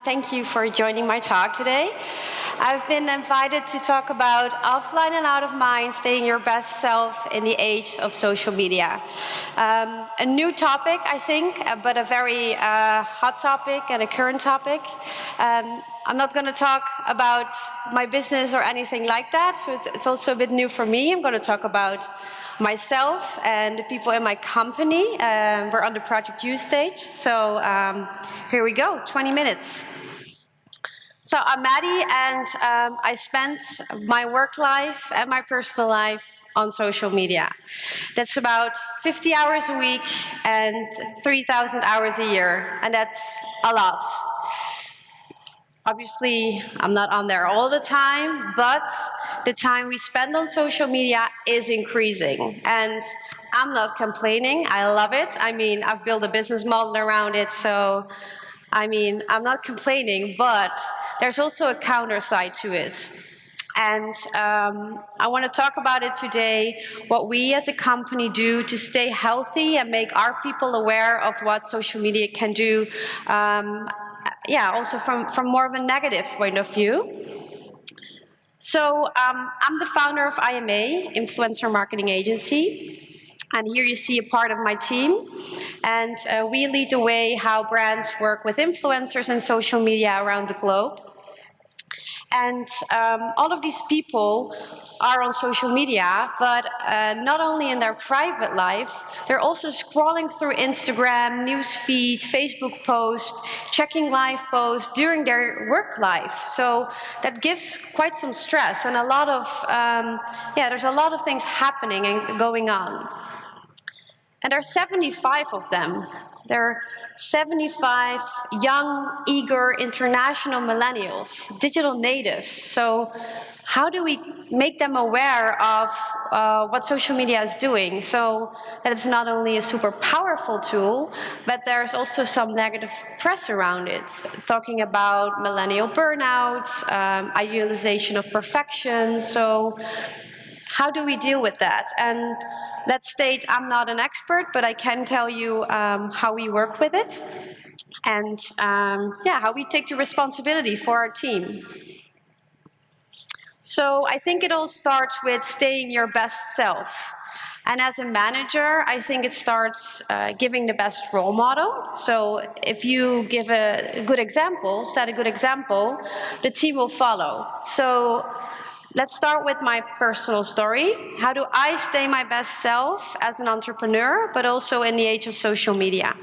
Thank you for joining my talk today. I've been invited to talk about offline and out of mind, staying your best self in the age of social media. A new topic, I think, but a very hot topic and a current topic. I'm not going to talk about my business or anything like that, so it's also a bit new for me. I'm going to talk about myself and the people in my company. We're on the Project U stage, so here we go, 20 minutes. So I'm Maddie, and I spent my work life and my personal life on social media. That's about 50 hours a week and 3,000 hours a year, and that's a lot. Obviously, I'm not on there all the time, but the time we spend on social media is increasing. And I'm not complaining, I love it. I mean, I've built a business model around it, so I'm not complaining, but there's also a counter side to it. And I want to talk about it today, what we as a company do to stay healthy and make our people aware of what social media can do, also from more of a negative point of view. So I'm the founder of IMA, Influencer Marketing Agency. And here you see a part of my team. And we lead the way how brands work with influencers and social media around the globe. And all of these people are on social media, but not only in their private life, they're also scrolling through Instagram, newsfeed, Facebook posts, checking live posts during their work life. So that gives quite some stress and a lot of, there's a lot of things happening and going on. And there are 75 of them. There are 75 young, eager, international millennials, digital natives. So how do we make them aware of what social media is doing so that it's not only a super powerful tool, but there's also some negative press around it, talking about millennial burnout, idealization of perfection. So how do we deal with that? And let's state I'm not an expert, but I can tell you how we work with it and how we take the responsibility for our team. So I think it all starts with staying your best self. And as a manager, I think it starts giving the best role model. So if you give a good example, set a good example, the team will follow. So let's start with my personal story. How do I stay my best self as an entrepreneur, but also in the age of social media?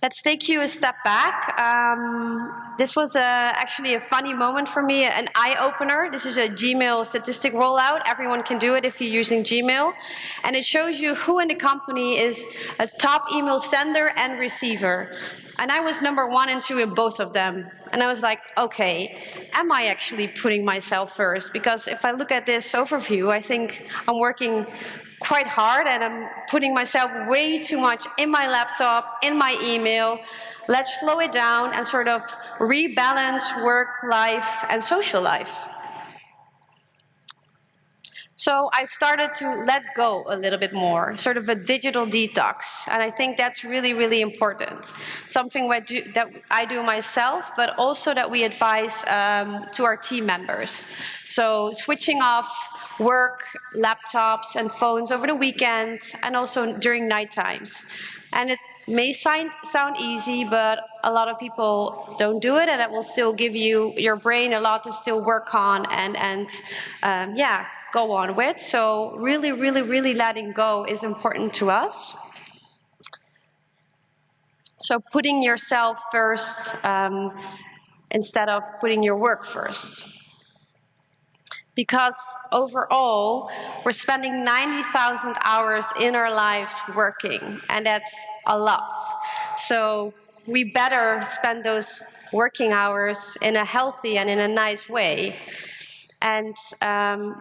Let's take you a step back. This was actually a funny moment for me, an eye-opener. This is a Gmail statistic rollout. Everyone can do it if you're using Gmail. And it shows you who in the company is a top email sender and receiver. And I was number 1 and 2 in both of them. And I was like, okay, am I actually putting myself first? Because if I look at this overview, I think I'm working quite hard and I'm putting myself way too much in my laptop, in my email. Let's slow it down and sort of rebalance work life and social life. So I started to let go a little bit more, sort of a digital detox. And I think that's really, really important. Something that I do myself, but also that we advise to our team members. So switching off work, laptops, and phones over the weekend, and also during night times. And it may sound easy, but a lot of people don't do it, and it will still give your brain a lot to still work on and go on with. So really, really, really letting go is important to us. So putting yourself first instead of putting your work first. Because overall, we're spending 90,000 hours in our lives working, and that's a lot. So we better spend those working hours in a healthy and in a nice way. And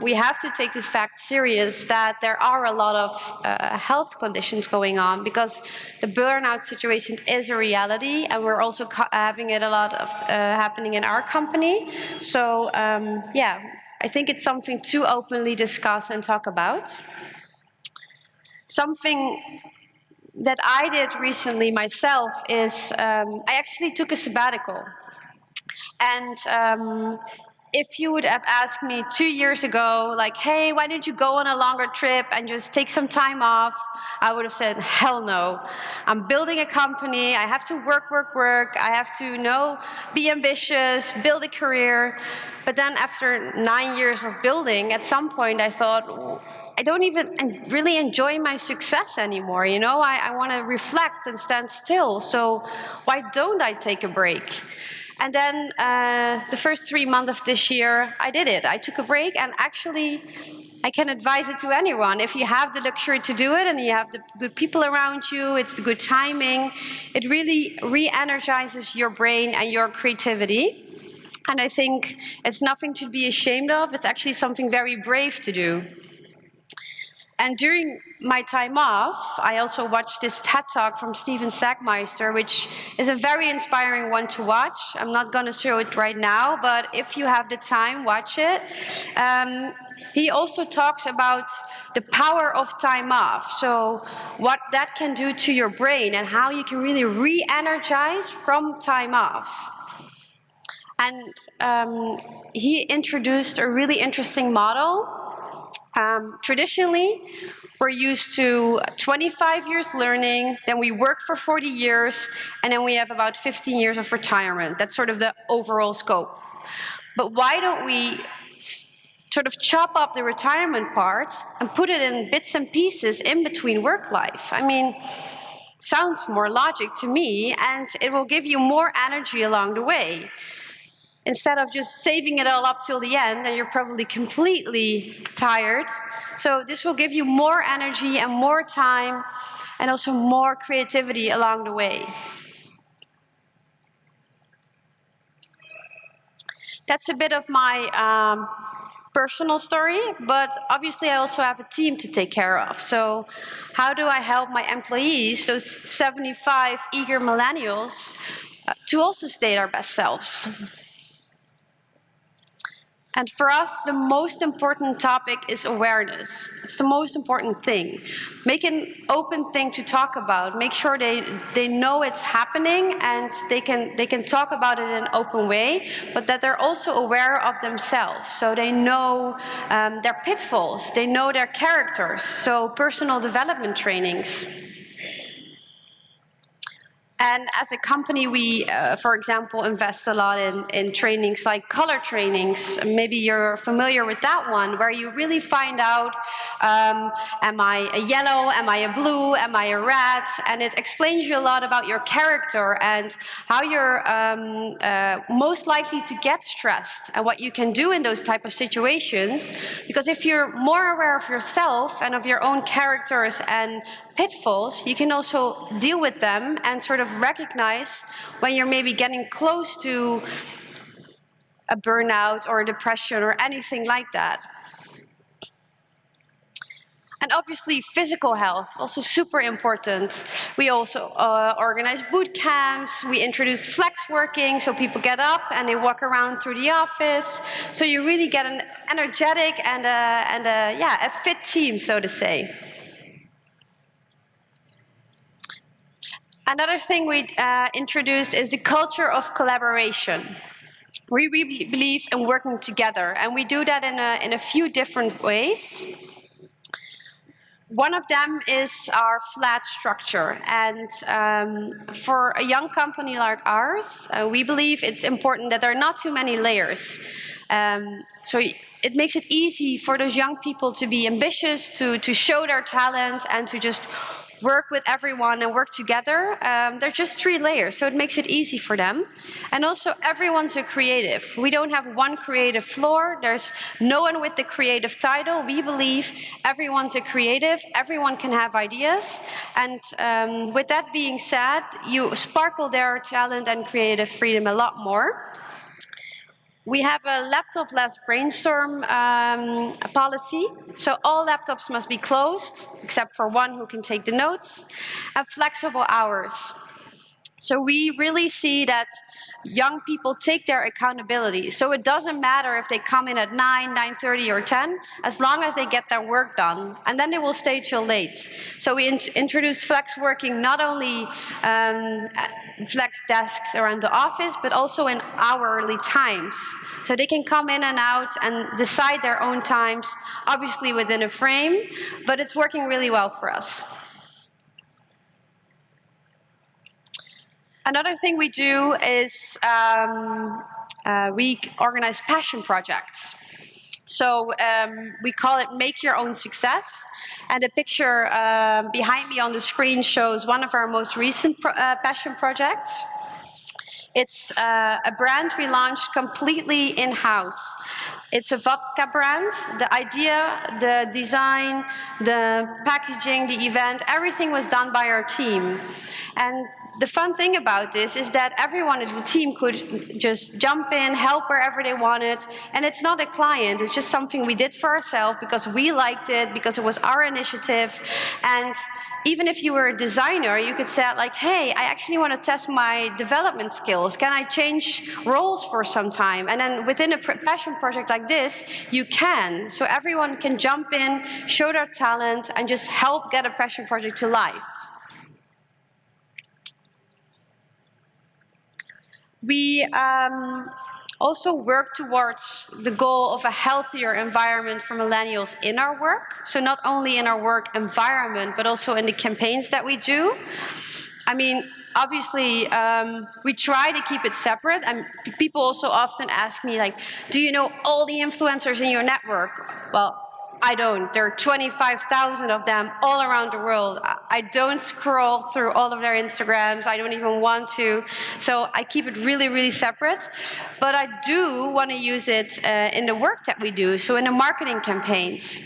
we have to take this fact serious that there are a lot of health conditions going on, because the burnout situation is a reality, and we're also having it a lot of happening in our company. So I think it's something to openly discuss and talk about. Something that I did recently myself is I actually took a sabbatical. And if you would have asked me 2 years ago, like, hey, why don't you go on a longer trip and just take some time off? I would have said, hell no. I'm building a company. I have to work, work, work. I have to, be ambitious, build a career. But then after 9 years of building, at some point I thought, I don't even really enjoy my success anymore, I want to reflect and stand still. So why don't I take a break? And then the first 3 months of this year, I did it. I took a break, and actually, I can advise it to anyone. If you have the luxury to do it and you have the good people around you, it's the good timing, it really re-energizes your brain and your creativity. And I think it's nothing to be ashamed of. It's actually something very brave to do. And during my time off, I also watched this TED Talk from Steven Sagmeister, which is a very inspiring one to watch. I'm not going to show it right now, but if you have the time, watch it. He also talks about the power of time off, so what that can do to your brain and how you can really re-energize from time off. And he introduced a really interesting model. Traditionally, we're used to 25 years learning, then we work for 40 years, and then we have about 15 years of retirement. That's sort of the overall scope. But why don't we sort of chop up the retirement part and put it in bits and pieces in between work life? I mean, sounds more logic to me, and it will give you more energy along the way. Instead of just saving it all up till the end, and you're probably completely tired. So this will give you more energy and more time, and also more creativity along the way. That's a bit of my personal story, but obviously I also have a team to take care of. So how do I help my employees, those 75 eager millennials, to also stay their best selves? And for us, the most important topic is awareness. It's the most important thing. Make an open thing to talk about. Make sure they know it's happening and they can talk about it in an open way, but that they're also aware of themselves. So they know their pitfalls, they know their characters. So personal development trainings. And as a company, we, for example, invest a lot in trainings like color trainings. Maybe you're familiar with that one, where you really find out, am I a yellow, am I a blue, am I a red? And it explains you a lot about your character and how you're most likely to get stressed and what you can do in those type of situations. Because if you're more aware of yourself and of your own characters and pitfalls, you can also deal with them and sort of recognize when you're maybe getting close to a burnout or a depression or anything like that. And obviously, physical health, also super important. We also organize boot camps. We introduce flex working, so people get up and they walk around through the office. So you really get an energetic and a fit team, so to say. Another thing we introduced is the culture of collaboration. We really believe in working together, and we do that in a few different ways. One of them is our flat structure, and for a young company like ours, we believe it's important that there are not too many layers. So it makes it easy for those young people to be ambitious, to show their talent, and to just work with everyone and work together. There's just 3 layers, so it makes it easy for them. And also, everyone's a creative. We don't have one creative floor. There's no one with the creative title. We believe everyone's a creative. Everyone can have ideas. And with that being said, you sparkle their talent and creative freedom a lot more. We have a laptop-less brainstorm policy. So all laptops must be closed, except for one who can take the notes, and flexible hours. So we really see that young people take their accountability. So it doesn't matter if they come in at 9, 9:30 or 10, as long as they get their work done, and then they will stay till late. So we introduce flex working, not only flex desks around the office, but also in hourly times. So they can come in and out and decide their own times, obviously within a frame, but it's working really well for us. Another thing we do is we organize passion projects. So we call it Make Your Own Success. And the picture behind me on the screen shows one of our most recent passion projects. It's a brand we launched completely in-house. It's a vodka brand. The idea, the design, the packaging, the event, everything was done by our team. And the fun thing about this is that everyone in the team could just jump in, help wherever they wanted, and it's not a client, it's just something we did for ourselves because we liked it, because it was our initiative. And even if you were a designer, you could say like, hey, I actually want to test my development skills. Can I change roles for some time? And then within a passion project like this, you can. So everyone can jump in, show their talent, and just help get a passion project to life. We also work towards the goal of a healthier environment for millennials in our work. So not only in our work environment, but also in the campaigns that we do. I mean, obviously, we try to keep it separate. And people also often ask me, like, do you know all the influencers in your network? Well, I don't. There are 25,000 of them all around the world. I don't scroll through all of their Instagrams. I don't even want to. So I keep it really, really separate. But I do want to use it in the work that we do, so in the marketing campaigns.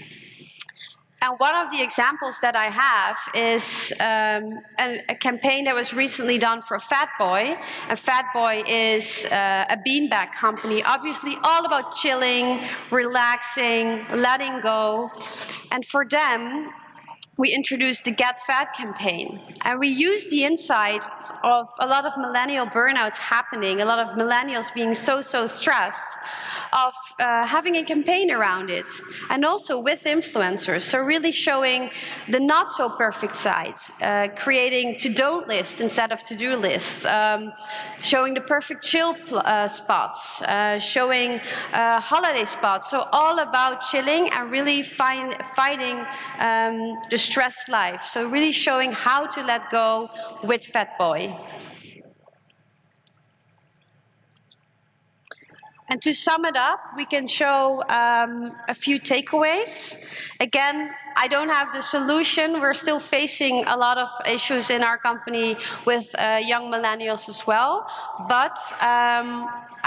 And one of the examples that I have is a campaign that was recently done for Fat Boy. And Fat Boy is a beanbag company, obviously all about chilling, relaxing, letting go. And for them, we introduced the Get Fat campaign. And we used the insight of a lot of millennial burnouts happening, a lot of millennials being so stressed, of having a campaign around it. And also with influencers, so really showing the not so perfect sides, creating to-do lists instead of to-do lists, showing the perfect chill spots, showing holiday spots. So all about chilling and really fighting the stressed life. So really showing how to let go with Fat Boy. And to sum it up, we can show a few takeaways. Again, I don't have the solution. We're still facing a lot of issues in our company with young millennials as well. But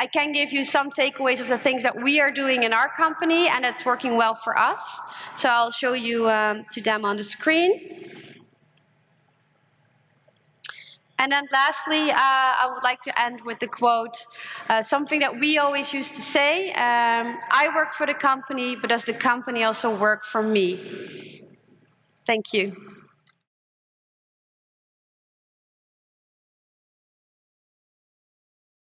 I can give you some takeaways of the things that we are doing in our company, and it's working well for us. So I'll show you to them on the screen. And then lastly, I would like to end with the quote, something that we always used to say, I work for the company, but does the company also work for me? Thank you.